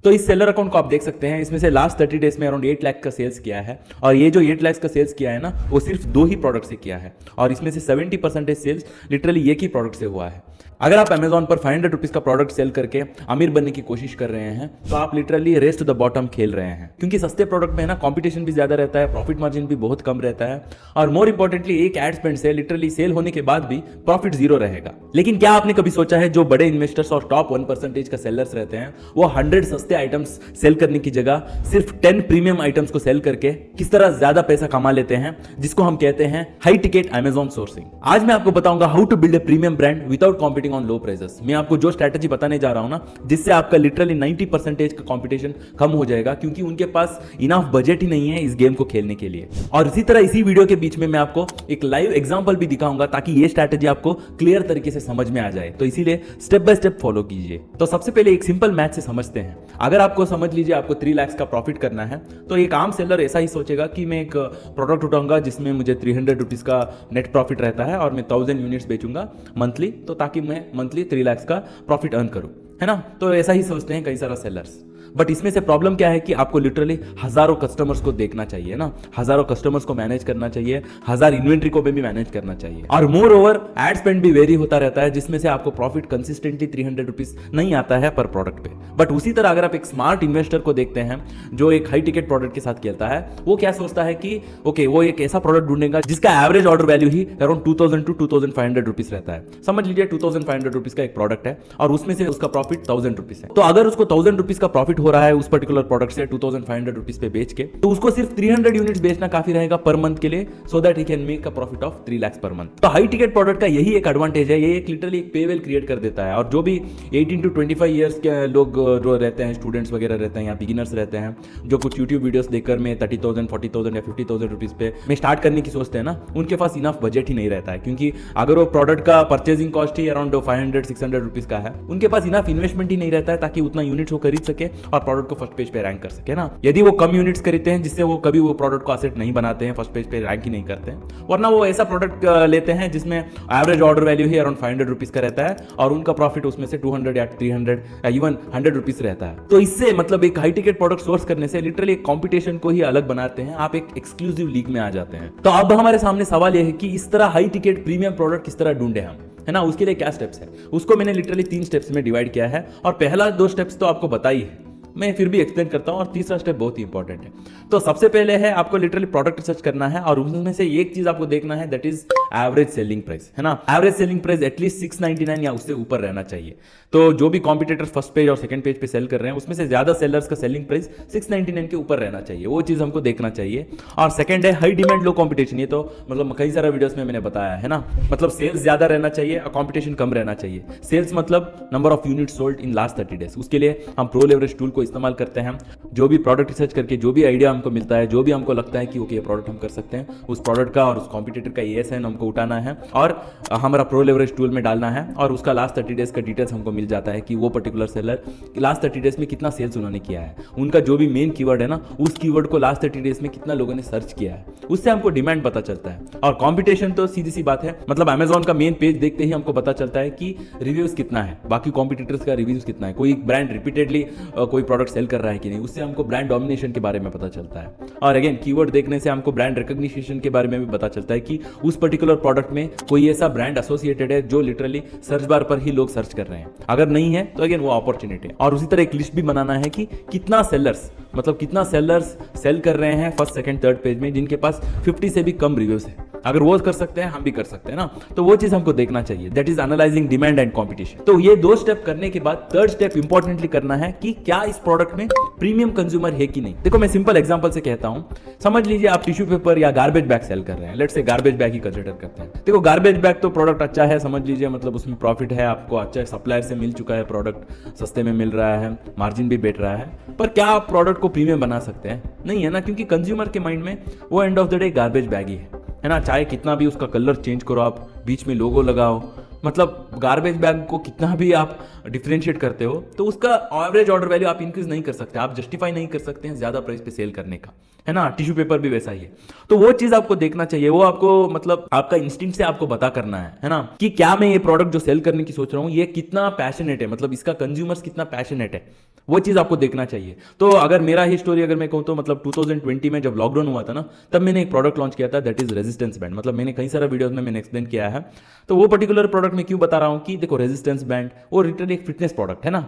तो इस seller account को आप देख सकते हैं, इसमें से लास्ट 30 डेज में अराउंड 8 लाख का सेल्स किया है। और ये जो 8 लाख का सेल्स किया है ना, वो सिर्फ 2 ही प्रोडक्ट से किया है और इसमें से 70% सेल्स लिटरली एक ही प्रोडक्ट से हुआ है। अगर आप अमेजॉन पर 500 रुपीज का प्रोडक्ट सेल करके अमीर बनने की कोशिश कर रहे हैं तो आप literally race to the bottom खेल रहे हैं, क्योंकि सस्ते प्रोडक्ट में है ना कंपटीशन भी ज्यादा रहता है, प्रॉफिट मार्जिन भी बहुत कम रहता है और मोर इंपॉर्टेंटली एक एड स्पेंड से लिटरली सेल होने के बाद भी प्रॉफिट जीरो रहेगा। लेकिन क्या आपने कभी सोचा है जो बड़े इन्वेस्टर्स और टॉप 1% का सेलर्स रहते हैं वो 100 सस्ते आइटम्स सेल करने की जगह सिर्फ 10 प्रीमियम आइटम्स को सेल करके किस तरह ज्यादा पैसा कमा लेते हैं, जिसको हम कहते हैं हाई टिकट अमेजॉन सोर्सिंग। आज मैं आपको बताऊंगा how to build a premium brand without competing on low prices. मैं आपको जो स्ट्रैटेजी बताने जा रहा हूं ना, जिससे आपका लिटरली 90% का कंपटीशन कम हो जाएगा, क्योंकि उनके पास इनफ बजट ही नहीं है इस गेम को खेलने के लिए। और इसी तरह इसी वीडियो के बीच में मैं आपको एक लाइव एग्जांपल भी दिखाऊंगा ताकि ये स्ट्रैटेजी आपको क्लियर तरीके से समझ में आ जाए। तो इसीलिए स्टेप बाय स्टेप फॉलो कीजिए। तो सबसे पहले एक सिंपल मैथ से समझते हैं। अगर आपको समझ लीजिए आपको 3 लाख का प्रॉफिट करना है, तो एक आम सेलर ऐसा ही सोचेगा कि मैं एक प्रोडक्ट उठाऊंगा जिसमें मुझे 300 रुपीज का नेट प्रॉफिट रहता है और मैं 1000 यूनिट्स बेचूंगा मंथली, तो ताकि मैं मंथली 3 लाख का प्रॉफिट अर्न करूं, है ना। तो ऐसा ही सोचते हैं कई सारा सेलर्स। बट इसमें से प्रॉब्लम क्या है कि आपको लिटरली हजारों कस्टमर्स को देखना चाहिए ना, हजारों कस्टमर्स को मैनेज करना चाहिए, 1000 इन्वेंट्री को भी मैनेज करना चाहिए और मोर ओवर एड स्पेंड भी वेरी होता रहता है, जिसमें से आपको प्रॉफिट कंसिस्टेंटली 300 रुपीज नहीं आता है पर प्रोडक्ट पे। बट उसी तरह अगर आप एक स्मार्ट इन्वेस्टर को देखते हैं जो एक हाई टिकट प्रोडक्ट के साथ खेलता है, वो क्या सोचता है कि ओके वो एक ऐसा प्रोडक्ट ढूंढेगा जिसका average order value he around 2000 to 2500 rupees रहता है। समझ लीजिए 2500 रुपीज का एक प्रोडक्ट है और उसमें से उसका प्रॉफिट 1000 रुपीज है। तो अगर उसको 1000 रुपीज का प्रॉफिट हो रहा है उस पर्टिकुलर प्रोडक्ट से 2500 रुपीज पे बेच के, तो उसको सिर्फ 300 यूनिट्स बेचना काफी रहेगा पर मंथ के लिए, so that he can make a profit of 3 lakh per month. तो हाई टिकट प्रोडक्ट का यही एक एडवांटेज है, ये एक लिटरली एक पेवेल क्रिएट कर देता है। और जो भी 18 to 25 ईयर्स के लोग जो रहते हैं, स्टूडेंट्स वगैरह रहते हैं या बिगिनर्स रहते हैं, जो कुछ यूट्यूब वीडियोस देखकर में 30,000 40,000 या 50,000 रुपीज पे में स्टार्ट करने की सोचते हैं ना, उनके पास इनफ बजट ही नहीं रहता है, क्योंकि अगर वो प्रोडक्ट का परचेजिंग कॉस्ट ही अराउंड 500-600 रुपीज का है, उनके पास इनफ इन्वेस्टमेंट ही नहीं रहता है ताकि उतना यूनिट्स वो खरीद सके और प्रोडक्ट को फर्स्ट पेज पे रैंक कर सके ना। यदि वो कम यूनिट्स खरीदते हैं जिससे वो कभी वो प्रोडक्ट को असेट नहीं बनाते हैं, फर्स्ट पेज पे रैंक ही नहीं करते हैं, वरना वो ऐसा प्रोडक्ट लेते हैं जिसमें एवरेज ऑर्डर वैल्यू ही अराउंड 500 रुपीज का रहता है और उनका प्रॉफिट उसमें से 200 या 300 या इवन 100 रुपीज रहता है। तो इससे मतलब एक हाई टिकट प्रोडक्ट सोर्स करने से लिटरली एक कंपटीशन को ही अलग बनाते हैं, आप एक एक्सक्लूसिव लीग में आ जाते हैं। तो अब हमारे सामने सवाल यह है कि इस तरह हाई टिकट प्रीमियम प्रोडक्ट किस तरह ढूंढे हम, है ना। उसके लिए क्या स्टेप्स है, उसको मैंने लिटरली 3 स्टेप्स में डिवाइड किया है और पहला 2 स्टेप्स तो आपको बताई है, मैं फिर भी एक्सप्लेन करता हूं और तीसरा स्टेप बहुत ही इंपॉर्टेंट है। तो सबसे पहले है आपको लिटरली प्रोडक्ट रिसर्च करना है और उसमें से एक चीज आपको देखना है, that is average selling price, है ना। एवरेज सेलिंग प्राइस एटलीस्ट 699 या उससे ऊपर रहना चाहिए। तो जो भी कॉम्पिटिटर फर्स्ट पेज और सेकंड पेज पे सेल कर रहे हैं उसमें से ज्यादा सेलर्स का सेलिंग प्राइस 699 के ऊपर रहना चाहिए, वो चीज हमको देखना चाहिए। और सेकंड है हाई डिमांड लो कॉम्पिटिशन। ये तो मतलब कई सारे वीडियोस में मैंने बताया है ना, मतलब सेल्स ज्यादा रहना चाहिए और कॉम्पिटिशन कम रहना चाहिए। सेल्स मतलब number of unit sold in last 30 days. उसके लिए हम प्रो लेवरेज टूल को इस्तेमाल करते हैं। जो भी प्रोडक्ट रिसर्च करके जो भी आइडिया हमको मिलता है, जो भी हमको लगता है कि ओके ये प्रोडक्ट हम कर सकते हैं, उस प्रोडक्ट का और उस कॉम्पिटिटर का ESN हमको उठाना है और हमारा प्रो लेवरेज टूल में डालना है और उसका लास्ट 30 डेज का डिटेल्स हमको मिल जाता है कि वो पर्टिकुलर सेलर लास्ट 30 डेज में कितना सेल्स उन्होंने किया है, उनका जो भी मेन कीवर्ड है ना, उस कीवर्ड को लास्ट 30 डेज में कितना लोगों ने सर्च किया है, उससे हमको डिमांड पता चलता है। और कॉम्पिटिशन तो सीधी सी बात है, मतलब अमेजॉन का मेन पेज देखते ही हमको पता चलता है कि रिव्यूज कितना है, बाकी कॉम्पिटिटर्स का रिव्यूज कितना है, कोई ब्रांड रिपीटेडली कोई प्रोडक्ट सेल कर रहा है कि नहीं, उससे हमको ब्रांड डोमिनेशन के बारे में पता चलता है। और अगेन कीवर्ड देखने से हमको ब्रांड रिकॉग्निशन के बारे में भी पता चलता है कि उस पर्टिकुलर प्रोडक्ट में कोई ऐसा ब्रांड एसोसिएटेड है जो लिटरली सर्च बार पर ही लोग सर्च कर रहे हैं। अगर नहीं है तो अगेन वो अपॉर्चुनिटी है। और उसी तरह एक लिस्ट भी बनाना है कि कितना सेलर्स, मतलब कितना सेलर्स सेल कर रहे हैं फर्स्ट सेकंड थर्ड पेज में जिनके पास 50 से भी कम रिव्यूज है। अगर वो कर सकते हैं हम भी कर सकते हैं ना, तो वो चीज हमको देखना चाहिए, that is analysing demand and competition. तो ये 2 स्टेप करने के बाद थर्ड स्टेप इंपॉर्टेंटली करना है कि क्या इस प्रोडक्ट में प्रीमियम कंज्यूमर है कि नहीं। देखो मैं सिंपल एग्जांपल से कहता हूं, समझ लीजिए आप टिश्यू पेपर या गार्बेज बैग सेल कर रहे हैं, let's say garbage bag he consider करते हैं। देखो गार्बेज बैग तो प्रोडक्ट अच्छा है, समझ लीजिए मतलब उसमें प्रॉफिट है, आपको अच्छा सप्लायर से मिल चुका है, प्रोडक्ट सस्ते में मिल रहा है, मार्जिन भी बैठ रहा है, पर क्या आप प्रोडक्ट को प्रीमियम बना सकते हैं? नहीं है ना, क्योंकि कंज्यूमर के माइंड में वो end of the day garbage bag ही है ना। चाहे कितना भी उसका कलर चेंज करो, आप बीच में लोगो लगाओ, मतलब गार्बेज बैग को कितना भी आप डिफरेंशिएट करते हो तो उसका एवरेज ऑर्डर वैल्यू आप इंक्रीज नहीं कर सकते, आप जस्टिफाई नहीं कर सकते हैं ज्यादा प्राइस पे सेल करने का, है ना। टिश्यू पेपर भी वैसा ही है। तो वो चीज आपको देखना चाहिए, वो आपको मतलब आपका इंस्टिंक्ट से आपको पता करना है ना, कि क्या मैं ये प्रोडक्ट जो सेल करने की सोच रहा हूँ ये कितना पैशनेट है, मतलब इसका कंज्यूमर्स कितना पैशनेट है, वो चीज आपको देखना चाहिए। तो अगर मेरा ही स्टोरी अगर मैं कहूँ तो मतलब 2020 में जब लॉकडाउन हुआ था ना, तब मैंने एक प्रोडक्ट लॉन्च किया था, दैट इज रेजिस्टेंस बैंड। मतलब मैंने कई सारे वीडियोस में मैंने एक्सप्लेन किया है। तो वो पर्टिकुलर प्रोडक्ट में क्यों बता रहा हूँ कि देखो रेजिस्टेंस बैंड वो लिटरली एक फिटनेस प्रोडक्ट है ना।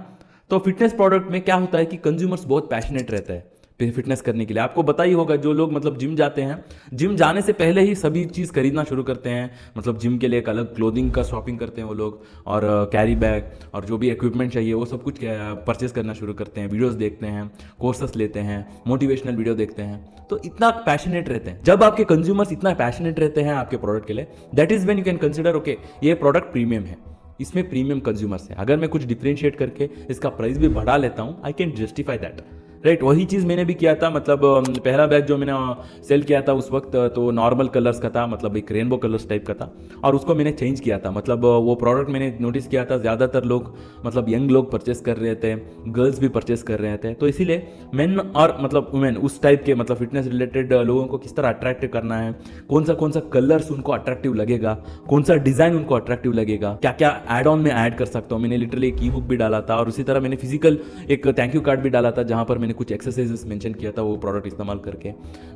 तो फिटनेस प्रोडक्ट में क्या होता है कि कंज्यूमर्स बहुत पैशनेट रहते हैं फिटनेस करने के लिए। आपको पता ही होगा जो लोग मतलब जिम जाते हैं, जिम जाने से पहले ही सभी चीज़ खरीदना शुरू करते हैं, मतलब जिम के लिए एक अलग क्लोथिंग का शॉपिंग करते हैं वो लोग, और कैरी बैग और जो भी इक्विपमेंट चाहिए वो सब कुछ परचेज करना शुरू करते हैं, वीडियोस देखते हैं, कोर्सेस लेते हैं, मोटिवेशनल वीडियो देखते हैं। तो इतना पैशनेट रहते हैं। जब आपके कंज्यूमर्स इतना पैशनेट रहते हैं आपके प्रोडक्ट के लिए, that is when you can consider okay ये प्रोडक्ट प्रीमियम है, इसमें प्रीमियम कंज्यूमर्स है। अगर मैं कुछ डिफरेंशिएट करके इसका प्राइस भी बढ़ा लेता हूँ, I can justify that, right. वही चीज़ मैंने भी किया था। मतलब पहला बैग जो मैंने सेल किया था उस वक्त तो नॉर्मल कलर्स का था, मतलब एक रेनबो कलर्स टाइप का था, और उसको मैंने चेंज किया था। मतलब वो प्रोडक्ट मैंने नोटिस किया था ज़्यादातर लोग मतलब यंग लोग परचेस कर रहे थे, गर्ल्स भी परचेस कर रहे थे। तो इसीलिए मेन और मतलब वुमेन उस टाइप के मतलब फिटनेस रिलेटेड लोगों को किस तरह अट्रैक्टिव करना है, कौन सा कलर्स उनको अट्रैक्टिव लगेगा, कौन सा डिज़ाइन उनको अट्रैक्टिव लगेगा, क्या क्या एड ऑन में ऐड कर सकता हूँ। मैंने लिटरली एक ई बुक भी डाला था, और उसी तरह मैंने फिजिकल एक थैंक यू कार्ड भी डाला था जहाँ पर मैंने कुछ एक्सरसाइजेस मेंशन किया था वो प्रोडक्ट इस्तेमाल करके।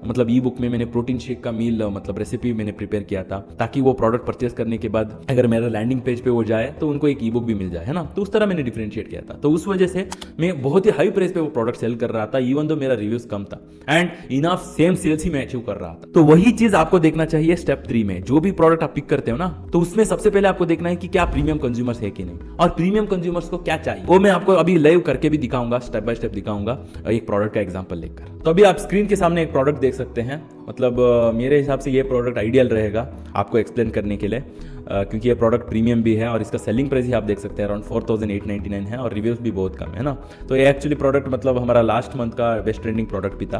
मतलब ई बुक में मैंने प्रोटीन शेक का मील मतलब रेसिपी मैंने प्रिपेयर किया था, ताकि वो प्रोडक्ट परचेस करने के बाद अगर मेरा लैंडिंग पेज पे वो जाए तो उनको एक ई बुक भी मिल जाए, है ना। तो उस तरह मैंने डिफरेंशिएट किया था। तो उस वजह से मैं बहुत ही हाई प्राइस पे वो प्रोडक्ट सेल कर रहा था, इवन दो मेरा रिव्यूज कम था, एंड इनफ सेम सेल्स ही मैं अचीव कर रहा था। तो वही चीज आपको देखना चाहिए स्टेप 3 में। जो भी प्रोडक्ट आप पिक करते हो ना, तो उसमें सबसे पहले आपको देखना है कि क्या प्रीमियम कंज्यूमर्स है कि नहीं, और प्रीमियम कंज्यूमर्स को क्या चाहिए, वो मैं आपको अभी लाइव करके भी दिखाऊंगा, स्टेप बाय स्टेप दिखाऊंगा एक प्रोडक्ट का एग्जांपल लेकर। तो अभी आप स्क्रीन के सामने एक प्रोडक्ट देख सकते हैं। मतलब मेरे हिसाब से ये प्रोडक्ट आइडियल रहेगा आपको एक्सप्लेन करने के लिए, क्योंकि ये प्रोडक्ट प्रीमियम भी है और इसका सेलिंग प्राइस ही आप देख सकते हैं अराउंड 4899 है, और रिव्यूज़ भी बहुत कम है ना। तो ये एक्चुअली प्रोडक्ट मतलब हमारा लास्ट मंथ का बेस्ट ट्रेंडिंग प्रोडक्ट भी था।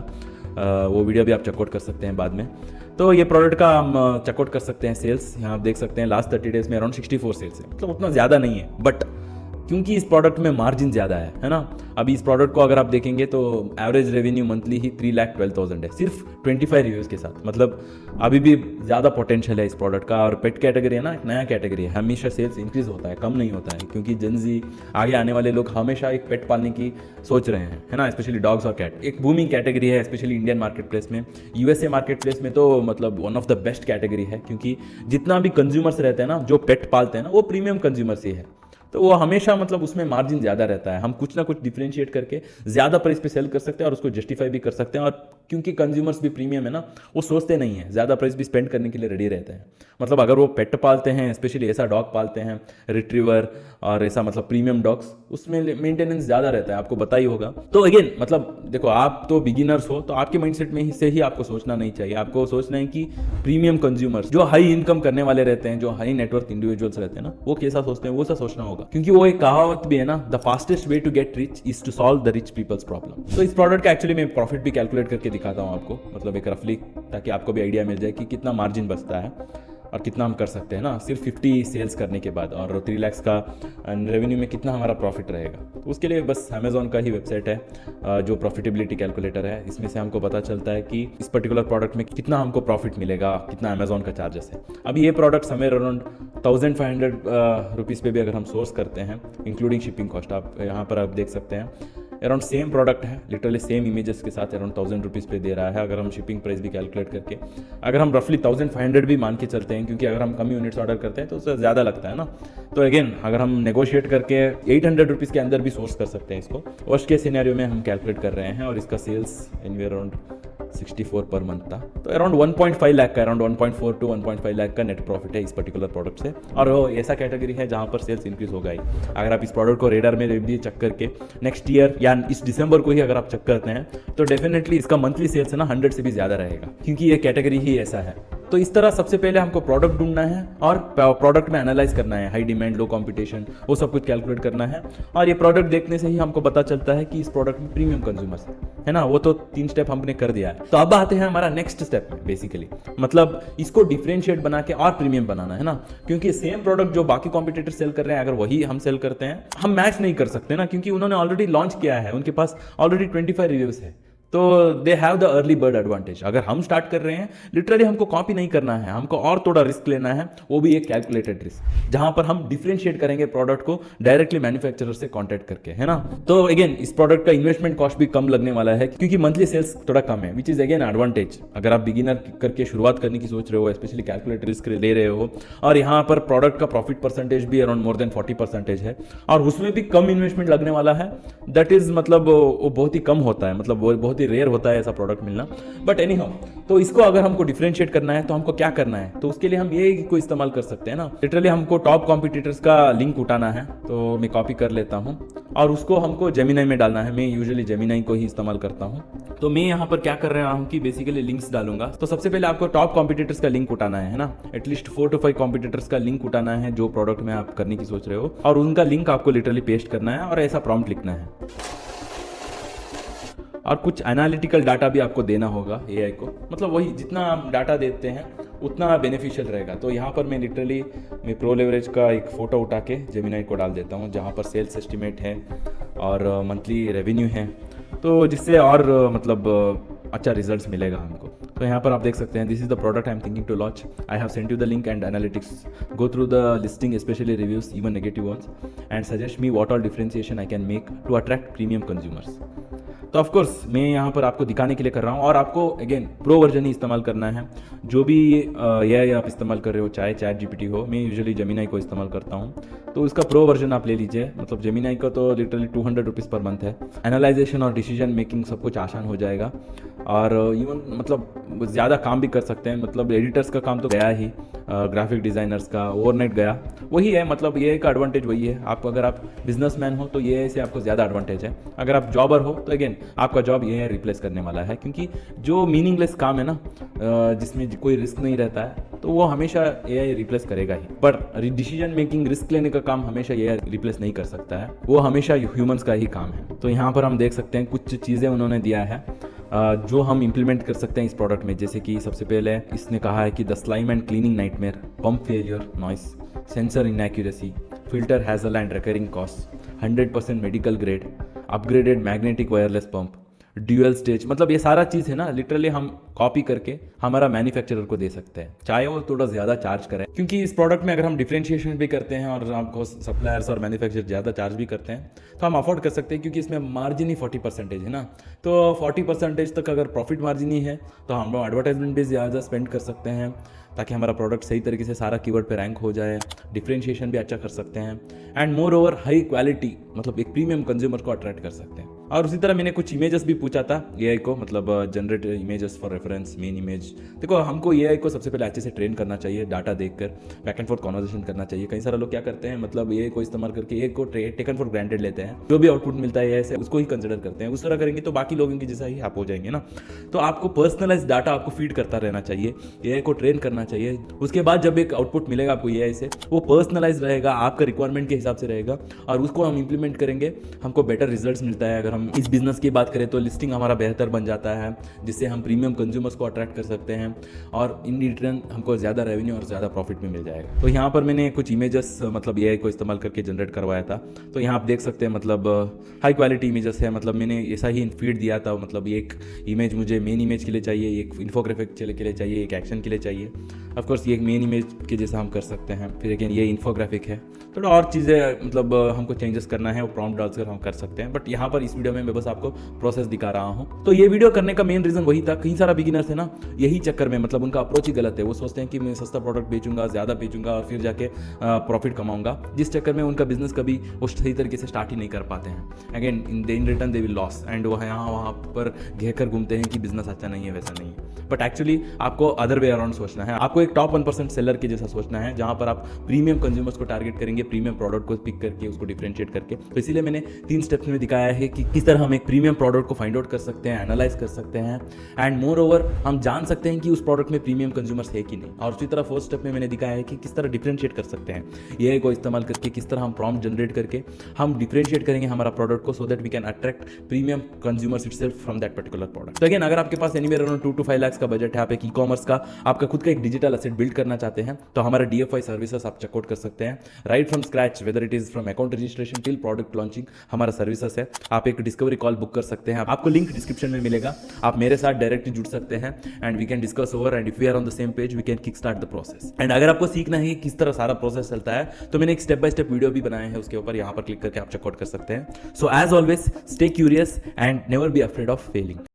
वो वीडियो भी आप चेकआउट कर सकते हैं बाद में। तो ये प्रोडक्ट का हम चेकआउट कर सकते हैं सेल्स। यहाँ आप देख सकते हैं लास्ट 30 डेज में अराउंड 64 सेल्स है, मतलब उतना ज़्यादा नहीं है, बट क्योंकि इस प्रोडक्ट में मार्जिन ज़्यादा है ना। अभी इस प्रोडक्ट को अगर आप देखेंगे तो एवरेज रेवेन्यू मंथली ही 3,12,000 है, सिर्फ 25 रिव्यूज़ के साथ। मतलब अभी भी ज़्यादा पोटेंशियल है इस प्रोडक्ट का। और पेट कैटेगरी है ना, एक नया कैटेगरी है, हमेशा सेल्स इंक्रीज होता है, कम नहीं होता है, क्योंकि जेनजी आगे आने वाले लोग हमेशा एक पेट पालने की सोच रहे हैं, है ना, स्पेशली डॉग्स और कैट। एक बूमिंग कैटेगरी है स्पेशली इंडियन मार्केट प्लेस में। यूएसए मार्केट प्लेस में तो मतलब one of the best category है, क्योंकि जितना भी कंज्यूमर्स रहते हैं ना जो पेट पालते हैं ना, वो प्रीमियम कंज्यूमर्स ही है। तो वो हमेशा मतलब उसमें मार्जिन ज़्यादा रहता है। हम कुछ ना कुछ डिफरेंशिएट करके ज़्यादा प्राइस पे सेल कर सकते हैं और उसको जस्टिफाई भी कर सकते हैं। और क्योंकि कंज्यूमर्स भी प्रीमियम है ना, वो सोचते नहीं है, ज़्यादा प्राइस भी स्पेंड करने के लिए रेडी रहते हैं। मतलब अगर वो पेट पालते हैं, स्पेशली ऐसा डॉग पालते हैं, रिट्रीवर और ऐसा मतलब प्रीमियम डॉग्स, उसमें मेंटेनेंस ज़्यादा रहता है, आपको पता ही होगा। तो अगेन मतलब देखो, आप तो बिगिनर्स हो, तो आपके माइंडसेट में से ही आपको सोचना नहीं चाहिए। आपको सोचना है कि प्रीमियम कंज्यूमर्स जो हाई इनकम करने वाले रहते हैं, जो हाई नेटवर्थ इंडिविजुअल्स रहते हैं ना, वो कैसा सोचते हैं, वो सा सोचना होगा। क्योंकि वो एक कहावत भी है ना, the fastest way to get rich is to solve the rich people's problem. तो इस प्रोडक्ट का एक्चुअली मैं प्रॉफिट भी कैलकुलेट करके दिखाता हूँ आपको, मतलब एक रफली, ताकि आपको भी आइडिया मिल जाए कि कितना मार्जिन बचता है और कितना हम कर सकते हैं ना सिर्फ 50 सेल्स करने के बाद, और 3 लाख का रेवेन्यू में कितना हमारा प्रॉफिट रहेगा। तो उसके लिए बस अमेजोन का ही वेबसाइट है जो प्रॉफिटेबिलिटी कैलकुलेटर है, इसमें से हमको पता चलता है कि इस पर्टिकुलर प्रोडक्ट में कितना हमको प्रॉफिट मिलेगा, कितना अमेजोन का चार्जेस है। अभी ये प्रोडक्ट समवेयर अराउंड 1500 रुपीज़ पे भी अगर हम सोर्स करते हैं, इंक्लूडिंग शिपिंग कॉस्ट, आप यहाँ पर आप देख सकते हैं अराउंड सेम प्रोडक्ट है, लिटरली सेम इमेजेस के साथ अराउंड 1000 रुपीज़ पे दे रहा है। अगर हम शिपिंग प्राइस भी कैलकुलेट करके, अगर हम रफली 1500 भी मान के चलते हैं, क्योंकि अगर हम कम यूनिट्स ऑर्डर करते हैं तो उससे ज़्यादा लगता है ना। तो अगेन अगर हम नेगोशिएट करके 800 रुपीज़ के अंदर भी सोर्स कर सकते हैं इसको। वर्स्ट केस सिनेरियो में हम कैलकुलेट कर रहे हैं, और इसका sales anywhere around 64 per month था, तो अराउंड 1.5 लाख का, अराउंड 1.4 to 1.5 लाख का नेट प्रॉफिट है इस पर्टिकुलर प्रोडक्ट से। और वो ऐसा कैटेगरी है जहां पर सेल्स इंक्रीज होगा ही। अगर आप इस प्रोडक्ट को रेडर में भी चेक करके नेक्स्ट ईयर या इस दिसंबर को ही अगर आप चेक करते हैं, तो डेफिनेटली इसका मंथली सेल्स है ना 100 से भी ज़्यादा रहेगा, क्योंकि ये कैटेगरी ही ऐसा है। तो इस तरह सबसे पहले हमको प्रोडक्ट ढूंढना है और प्रोडक्ट में एनालाइज करना है, हाई डिमांड लो कंपटीशन, वो सब कुछ कैलकुलेट करना है। और ये प्रोडक्ट देखने से ही हमको पता चलता है कि इस प्रोडक्ट में प्रीमियम कंज्यूमर्स है ना। वो तो 3 स्टेप हमने कर दिया है। तो अब आते हैं हमारा नेक्स्ट स्टेप में, बेसिकली मतलब इसको डिफरेंशिएट बना के और प्रीमियम बनाना है ना, क्योंकि सेम प्रोडक्ट जो बाकी कॉम्पिटिटर सेल कर रहे हैं, अगर वही हम सेल करते हैं, हम मैच नहीं कर सकते ना, क्योंकि उन्होंने ऑलरेडी लॉन्च किया है, उनके पास ऑलरेडी 25 रिव्यूज है, तो they have the early bird advantage. अगर हम स्टार्ट कर रहे हैं, लिटरली हमको कॉपी नहीं करना है, हमको और थोड़ा रिस्क लेना है, वो भी एक कैलकुलेटेड रिस्क, जहां पर हम डिफरेंशिएट करेंगे प्रोडक्ट को डायरेक्टली मैन्युफैक्चरर से कॉन्टैक्ट करके, है ना। तो अगेन इस प्रोडक्ट का इन्वेस्टमेंट कॉस्ट भी कम लगने वाला है, क्योंकि मंथली सेल्स थोड़ा कम है, विच इज अगेन एडवांटेज। अगर आप बिगिनर करके शुरुआत करने की सोच रहे हो, स्पेशली कैलकुलेटेड रिस्क ले रहे हो, और यहाँ पर प्रोडक्ट का प्रॉफिट परसेंटेज भी अराउंड मोर देन 40% है, और उसमें भी कम इन्वेस्टमेंट लगने वाला है, दैट इज मतलब वो बहुत ही कम होता है, मतलब वो बहुत ही रेयर होता है ऐसा प्रोडक्ट मिलना। बट एनी हाउ, तो इसको अगर हमको डिफरेंशिएट करना है तो हमको क्या करना है, तो उसके लिए हम ये को इस्तेमाल कर सकते हैं ना। लिटरली हमको टॉप कॉम्पिटिटर्स का लिंक उठाना है, तो मैं कॉपी कर लेता हूँ और उसको हमको जेमिनाई में डालना है। मैं यूजुअली जेमिनाई को ही इस्तेमाल करता हूँ। तो मैं यहाँ पर क्या कर रहा हूँ कि बेसिकली लिंक्स डालूंगा। तो सबसे पहले आपको टॉप कॉम्पिटिटर्स का लिंक उठाना है ना, एटलीस्ट 4 to 5 कॉम्पिटिटर्स का लिंक उठाना है जो प्रोडक्ट में आप करने की सोच रहे हो, और उनका लिंक आपको लिटरली पेस्ट करना है और ऐसा प्रॉम्प्ट लिखना है। और कुछ एनालिटिकल डाटा भी आपको देना होगा एआई को, मतलब वही जितना आप डाटा देते हैं उतना बेनिफिशियल रहेगा। तो यहाँ पर मैं लिटरली प्रो लेवरेज का एक फ़ोटो उठा के जेमिनाई को डाल देता हूँ, जहाँ पर सेल्स एस्टिमेट है और मंथली रेवेन्यू है, तो जिससे और मतलब अच्छा रिजल्ट्स मिलेगा हमको। तो यहाँ पर आप देख सकते हैं, this is the product I am thinking to launch, I have sent you the link and analytics, go through the listing specially reviews even negative ones and suggest me what all differentiation I can make to attract premium consumers. तो of course मैं यहाँ पर आपको दिखाने के लिए कर रहा हूँ, और आपको अगेन प्रो वर्जन ही इस्तेमाल करना है। जो भी ये आप इस्तेमाल कर रहे हो, चाहे चैट जीपीटी हो, मैं यूजुअली जेमिनाई को इस्तेमाल करता हूँ, तो उसका प्रो वर्जन आप ले लीजिए। मतलब जेमिनाई का तो लिटरली 200 रुपीज़ पर मंथ है। एनालाइजेशन और डिसीजन मेकिंग सब कुछ आसान हो जाएगा, और इवन मतलब ज़्यादा काम भी कर सकते हैं। मतलब एडिटर्स का काम तो गया ही, ग्राफिक डिज़ाइनर्स का ओवरनाइट गया, वही है। मतलब ये का एडवांटेज वही है। आप अगर आप बिजनेसमैन हो तो ये से आपको ज़्यादा एडवांटेज है। अगर आप जॉबर हो तो अगेन आपका जॉब ये रिप्लेस करने वाला है, क्योंकि जो मीनिंगलेस काम है ना, जिसमें कोई रिस्क नहीं रहता है, तो वो हमेशा एआई रिप्लेस करेगा ही। पर डिसीजन मेकिंग, रिस्क लेने का काम हमेशा एआई रिप्लेस नहीं कर सकता है, वो हमेशा ह्यूमंस का ही काम है। तो यहाँ पर हम देख सकते हैं कुछ चीज़ें उन्होंने दिया है जो हम इंप्लीमेंट कर सकते हैं इस प्रोडक्ट में। जैसे कि सबसे पहले इसने कहा है कि the slime and cleaning nightmare, pump failure, noise, sensor inaccuracy, filter hassle and recurring cost, 100% medical grade, upgraded magnetic wireless pump, dual stage. मतलब ये सारा चीज़ है ना, लिटरली हम कॉपी करके हमारा मैन्युफैक्चरर को दे सकते हैं, चाहे वो थोड़ा ज़्यादा चार्ज करें। क्योंकि इस प्रोडक्ट में अगर हम डिफरेंशिएशन भी करते हैं और आपको सप्लायर्स और मैन्युफैक्चरर ज़्यादा चार्ज भी करते हैं, तो हम अफोर्ड कर सकते हैं, क्योंकि इसमें मार्जिन ही 40% है ना। तो 40% तक अगर प्रॉफिट मार्जिन ही है, तो हम लोग एडवर्टाइजमेंट भी ज़्यादा स्पेंड कर सकते हैं, ताकि हमारा प्रोडक्ट सही तरीके से सारा कीवर्ड पे रैंक हो जाए, डिफरेंशिएशन भी अच्छा कर सकते हैं, and more over high quality, मतलब एक प्रीमियम कंज्यूमर को अट्रैक्ट कर सकते हैं। और उसी तरह मैंने कुछ इमेजेस भी पूछा था एआई को, मतलब generate images for reference, main image. देखो, हमको एआई को सबसे पहले अच्छे से ट्रेन करना चाहिए, डाटा देखकर बैक एंड फोर्थ कॉन्वर्सेशन करना चाहिए। कई सारे लोग क्या करते हैं, मतलब एआई को इस्तेमाल करके एआई को टेकन फॉर ग्रांटेड लेते हैं, जो भी आउटपुट मिलता है ऐसे उसको ही कंसिडर करते हैं। उस तरह करेंगे तो बाकी लोगों की जैसा ही आप हो जाएंगे ना। तो आपको पर्सनलाइज डाटा आपको फीड करता रहना चाहिए, एआई को ट्रेन करना चाहिए। उसके बाद जब एक आउटपुट मिलेगा आपको एआई से, वो पर्सनलाइज रहेगा, आपका रिक्वायरमेंट के हिसाब से रहेगा, और उसको हम इंप्लीमेंट करेंगे, हमको बेटर रिजल्ट्स मिलता है। अगर हम इस बिजनेस की बात करें तो लिस्टिंग हमारा बेहतर बन जाता है, जिससे हम प्रीमियम कंज्यूमर्स को अट्रैक्ट कर सकते हैं, और इन रिटर्न हमको ज़्यादा रेवेन्यू और ज़्यादा प्रॉफिट भी मिल जाएगा। तो यहाँ पर मैंने कुछ इमेजेस मतलब एआई को इस्तेमाल करके जनरेट करवाया था। तो यहाँ आप देख सकते हैं, मतलब हाई क्वालिटी इमेजेस है। मतलब मैंने ऐसा ही फीड दिया था, मतलब एक इमेज मुझे मेन इमेज के लिए चाहिए, एक इन्फोग्राफिक के लिए चाहिए, एक एक्शन के लिए चाहिए। ऑफकोर्स ये एक मेन इमेज के जैसा हम कर सकते हैं। फिर अगेन ये इन्फोग्राफिक है, थोड़ा और चीज़ें मतलब हमको चेंजेस करना है, वो प्रॉम्प्ट डालकर हम कर सकते हैं। बट यहाँ पर इस वीडियो में मैं बस आपको प्रोसेस दिखा रहा हूँ। तो ये वीडियो करने का मेन रीज़न वही था। कई सारा बिगिनर्स है ना, यही चक्कर में मतलब उनका अप्रोच ही गलत है। वो सोचते हैं कि मैं सस्ता प्रोडक्ट बेचूंगा, ज़्यादा बेचूंगा और फिर जाके प्रॉफिट कमाऊंगा, जिस चक्कर में उनका बिजनेस कभी वो सही तरीके से स्टार्ट ही नहीं कर पाते हैं। Again in return they will loss, and वो यहाँ वहाँ पर घेर कर घूमते हैं कि बिजनेस अच्छा नहीं है, वैसा नहीं है। बट एक्चुअली आपको अदर वे अराउंड सोचना है। आपको एक टॉप 1% सेलर के जैसा सोचना है, जहां पर आप प्रीमियम कंज्यूमर्स को टारगेट करेंगे, प्रीमियम प्रोडक्ट को पिक करके उसको डिफरेंशिएट करके। तो इसीलिए मैंने 3 स्टेप्स में दिखाया है कि किस तरह हम एक प्रीमियम प्रोडक्ट को फाइंड आउट कर सकते हैं, एनालाइज कर सकते हैं, एंड मोर ओवर हम जान सकते हैं कि उस प्रोडक्ट में प्रीमियम कंज्यूमर्स है कि नहीं। और उसी तरह 4th स्टेप में मैंने दिखाया है कि किस तरह डिफरेंशिएट कर सकते हैं, ये को इस्तेमाल करके किस तरह हम प्रॉम्प्ट जनरेट करके हम डिफरेंशिएट करेंगे हमारा प्रोडक्ट को, so that we can attract premium consumers itself from that particular product. तो अगेन, अगर आपके पास एनीवेयर अराउंड 2 to 5 लाख का बजट है, आप एक ई-कॉमर्स का आपका खुद का एक डिजिटल एसेट बिल्ड करना चाहते हैं, तो हमारा DFI सर्विसेज आप चेकआउट कर सकते हैं। Right from scratch, whether it is from account registration till product launching, हमारा सर्विसेज है। आप एक डिस्कवरी कॉल बुक कर सकते हैं, आपको लिंक डिस्क्रिप्शन में मिलेगा। आप मेरे साथ डायरेक्टली जुड़ सकते हैं and we can discuss over, and if we are on the same page we can kick start the process. And अगर आपको सीखना है किस तरह सारा प्रोसेस चलता है, तो मैंने एक स्टेप बाय स्टेप वीडियो भी बनाया है, उसके ऊपर यहाँ पर क्लिक करके आप चेकआउट कर सकते हैं। So as always, stay curious and never be afraid of Fehling.